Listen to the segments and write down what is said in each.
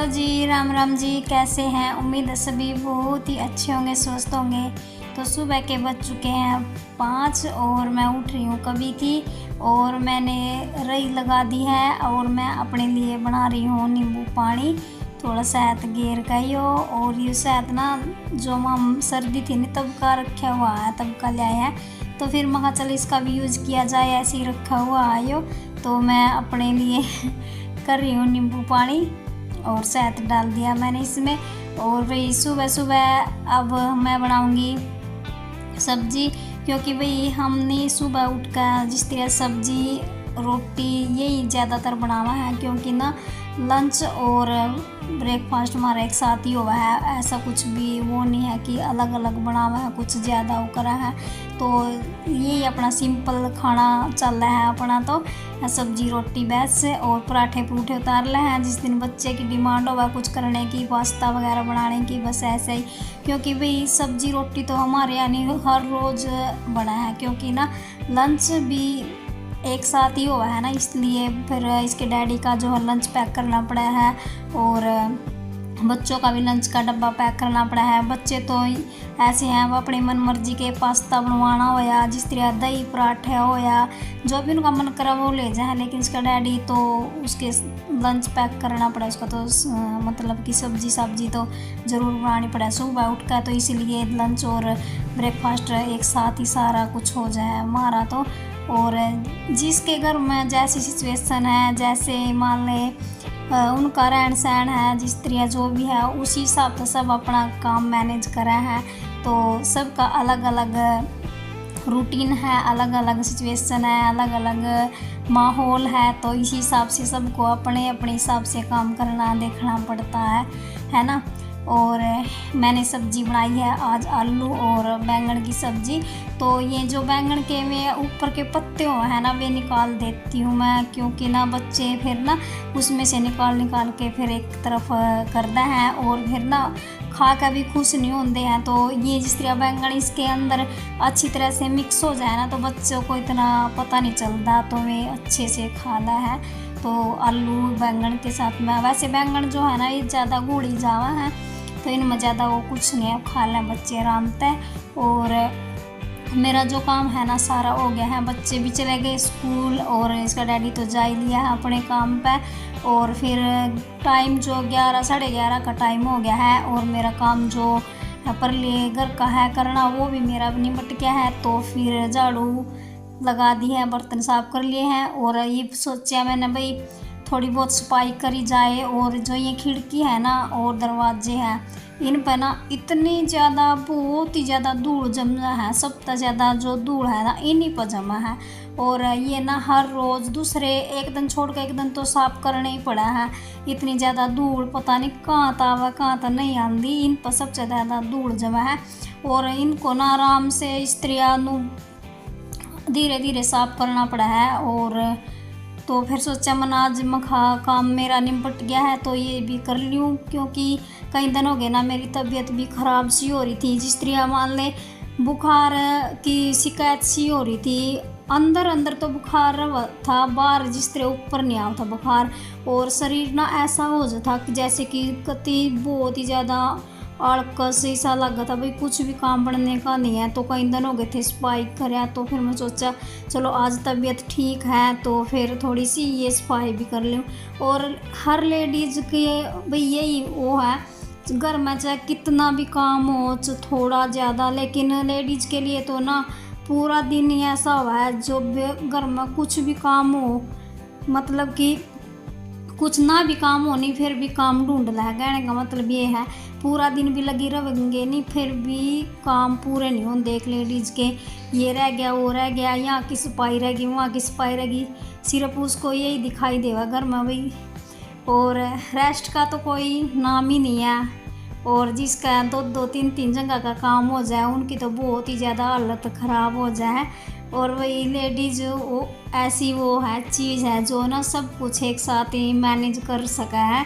जी, राम राम जी। कैसे हैं? उम्मीद है सभी बहुत ही अच्छे होंगे, स्वस्थ होंगे। तो सुबह के बज चुके हैं 5 और मैं उठ रही हूँ कभी की, और मैंने रई लगा दी है और मैं अपने लिए बना रही हूँ नींबू पानी। थोड़ा शहद गेर का ही हो, और ये शहद ना जो हम सर्दी थी नहीं तब का रखा हुआ है, तब का लिया है। तो फिर मैं चल इसका भी यूज़ किया जाए, ऐसे ही रखा हुआ है यो। तो मैं अपने लिए कर रही हूँ नींबू पानी और शहद डाल दिया मैंने इसमें। और वही सुबह सुबह अब मैं बनाऊंगी सब्जी, क्योंकि भाई हमने सुबह उठ कर जिस तरह सब्जी रोटी यही ज़्यादातर बनावा है, क्योंकि ना लंच और ब्रेकफास्ट हमारा एक साथ ही हुआ है। ऐसा कुछ भी वो नहीं है कि अलग अलग बनावा है, कुछ ज़्यादा वो करा है। तो यही अपना सिंपल खाना चल रहा है अपना। तो सब्जी रोटी बस, और पराठे परूठे उतार रहे हैं जिस दिन बच्चे की डिमांड होगा कुछ करने की, पास्ता वगैरह बनाने की, बस ऐसे ही। क्योंकि भाई सब्जी रोटी तो हमारे यानी हर रोज़ बना है, क्योंकि ना लंच भी एक साथ ही हुआ है ना, इसलिए फिर इसके डैडी का जो है लंच पैक करना पड़ा है, और बच्चों का भी लंच का डब्बा पैक करना पड़ा है। बच्चे तो ऐसे हैं, वो अपनी मन मर्जी के पास्ता बनवाना हो या जिस तरह दही पराठे हो या जो भी उनका मन करा वो ले जाए, लेकिन इसका डैडी तो उसके लंच पैक करना पड़ा उसका। तो मतलब कि सब्जी तो ज़रूर बनानी पड़ा सुबह उठ कर, तो इसीलिए लंच और ब्रेकफास्ट एक साथ ही सारा कुछ हो जाए हमारा। तो और जिसके घर में जैसी सिचुएशन है, जैसे मान लें उनका रहन सहन है, जिस तरह जो भी है उसी हिसाब से सब अपना काम मैनेज करा है। तो सबका अलग अलग रूटीन है, अलग अलग सिचुएशन है, अलग अलग माहौल है। तो इसी हिसाब से सबको अपने अपने हिसाब से काम करना देखना पड़ता है ना। और मैंने सब्ज़ी बनाई है आज आलू और बैंगन की सब्ज़ी। तो ये जो बैंगन के में ऊपर के पत्ते हो है ना, वे निकाल देती हूँ मैं, क्योंकि ना बच्चे फिर ना उसमें से निकाल के फिर एक तरफ करते हैं, और फिर ना खा कर भी खुश नहीं होते हैं। तो ये जिस तरह बैंगन इसके अंदर अच्छी तरह से मिक्स हो जाए ना, तो बच्चों को इतना पता नहीं चलता, तो वे अच्छे से खा ला है। तो आलू बैंगन के साथ में, वैसे बैंगन जो है ना ये ज़्यादा गूढ़ी जावा है, तो इनमें ज़्यादा वो कुछ नहीं है, खा लें बच्चे आराम से। और मेरा जो काम है ना सारा हो गया है, बच्चे भी चले गए स्कूल, और इसका डैडी तो जा ही लिया है अपने काम पे। और फिर टाइम जो 11 साढ़े 11 का टाइम हो गया है, और मेरा काम जो पर लिए घर का है करना वो भी मेरा निपट गया है। तो फिर झाड़ू लगा दी है, बर्तन साफ कर लिए हैं, और ये सोचा मैंने भाई थोड़ी बहुत सफाई करी जाए। और जो ये खिड़की है ना और दरवाजे हैं, इन पर ना इतनी ज़्यादा बहुत ही ज़्यादा धूल जमा है। सबसे ज़्यादा जो धूल है ना इन्हीं पर जमा है, और ये ना हर रोज़ दूसरे एक दिन छोड़ कर एक दिन तो साफ़ करना ही पड़ा है। इतनी ज़्यादा धूल पता नहीं कहाँ था कहाँ तक नहीं आती, इन पर सबसे ज़्यादा धूल जमा है। और इनको ना आराम से इस तरह धीरे धीरे साफ़ करना पड़ा है। और तो फिर सोचा मन आज मखा काम मेरा निपट गया है तो ये भी कर लूँ, क्योंकि कई दिन हो गए ना मेरी तबीयत भी ख़राब सी हो रही थी। जिस तरह मान ले बुखार की शिकायत सी हो रही थी, अंदर अंदर तो बुखार था, बाहर जिस तरह ऊपर नहीं आता था बुखार। और शरीर ना ऐसा हो जाता कि जैसे कि कति बहुत ही ज़्यादा आलकस ऐसा लगा था भाई कुछ भी काम बनने का नहीं है। तो कई दिन हो गए थे सफाई कराया, तो फिर मैं सोचा चलो आज तबीयत ठीक है तो फिर थोड़ी सी ये सफाई भी कर लूँ। और हर लेडीज़ के भाई यही वो है, घर में चाहे कितना भी काम हो थोड़ा ज़्यादा, लेकिन लेडीज़ के लिए तो ना पूरा दिन ही ऐसा हुआ है जो घर में कुछ भी काम हो, मतलब कि कुछ ना भी काम हो नहीं फिर भी काम ढूंढ रहा है। कहने का मतलब ये है पूरा दिन भी लगी रहेंगे नहीं फिर भी काम पूरे नहीं होंगे। एक लेडीज़ के ये रह गया वो रह गया, यहाँ की सफाई रह गई वहाँ की सफाई रह गई, सिर्फ उसको यही दिखाई देगा घर में भाई। और रेस्ट का तो कोई नाम ही नहीं है। और जिसका दो तीन जगह का काम हो जाए उनकी तो बहुत ही ज़्यादा हालत ख़राब हो जाए। और वही लेडीज वो ऐसी वो है चीज़ है जो ना सब कुछ एक साथ ही मैनेज कर सका है,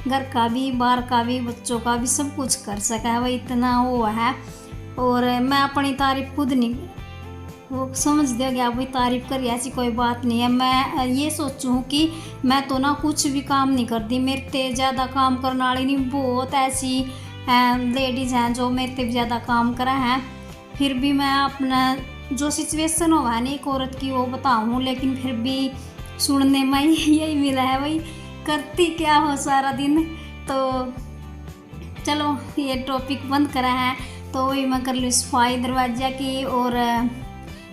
घर का भी बाहर का भी बच्चों का भी सब कुछ कर सका है, वही इतना वो है। और मैं अपनी तारीफ खुद नहीं वो समझ दोगे आप, भाई तारीफ़ करिए ऐसी कोई बात नहीं है। मैं ये सोचूँ कि मैं तो ना कुछ भी काम नहीं करती, मेरे ते ज़्यादा काम करने वाली नहीं, बहुत ऐसी लेडीज़ हैं जो मेरे से ज़्यादा काम करा हैं। फिर भी मैं अपना जो सिचुएशन हो है ना एक औरत की वो बताऊँ, लेकिन फिर भी सुनने में यही मिला है, भाई करती क्या हो सारा दिन। तो चलो ये टॉपिक बंद करा है, तो वही मैं कर लूँ सफाई दरवाज़ा की और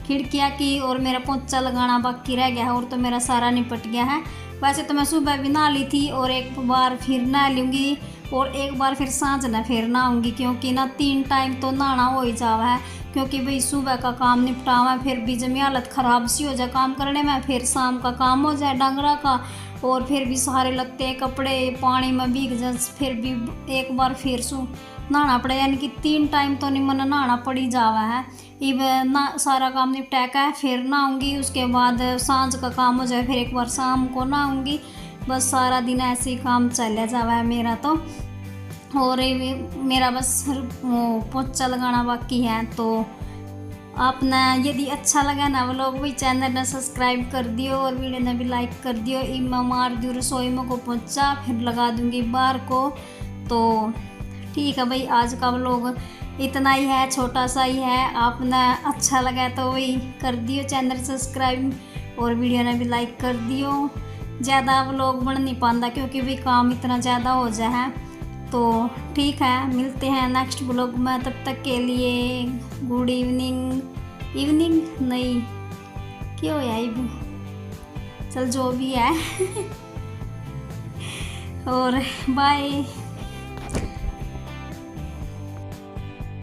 खिड़कियाँ की, और मेरा पोंछा लगाना बाकी रह गया है, और तो मेरा सारा निपट गया है। वैसे तो मैं सुबह भी नहा ली थी और एक बार फिर नहा लूँगी, और एक बार फिर सांझ ना फिर नहाऊँगी, क्योंकि ना 3 टाइम तो नहाना हो ही जावा है। क्योंकि भाई सुबह का काम निपटावा, फिर भी जब हालत ख़राब सी हो जाए काम करने में, फिर शाम का काम हो जाए डांगरा का, और फिर भी सारे लगते हैं कपड़े पानी में भीग जाए, फिर भी एक बार फिर नहाना पड़े, यानी कि 3 टाइम तो नहीं मन नहाना पड़ी जावा है। इब ना सारा काम निपटा के फिर नहाऊँगी, उसके बाद सांझ का काम हो जाए, फिर एक बार शाम को नहाऊँगी। बस सारा दिन ऐसे ही काम चला जावा है मेरा तो। और मेरा बस पोंछा लगाना बाकी है। तो आपने यदि अच्छा लगा ना व्लॉग, भी चैनल ने सब्सक्राइब कर दियो और वीडियो ने भी लाइक कर दियो। इमा मार दूँ रसोई में को पोंछा, फिर लगा दूँगी बाहर को। तो ठीक है भाई, आज का व्लॉग इतना ही है, छोटा सा ही है। आपने अच्छा लगा तो वही कर दियो चैनल सब्सक्राइब, और वीडियो ने भी लाइक कर दियो। ज़्यादा व्लॉग बन नहीं पाता क्योंकि भी काम इतना ज़्यादा हो जाए है। तो ठीक है, मिलते हैं नेक्स्ट व्लॉग में, तब तक के लिए गुड इवनिंग नहीं क्यों यार, चल जो भी है और बाय।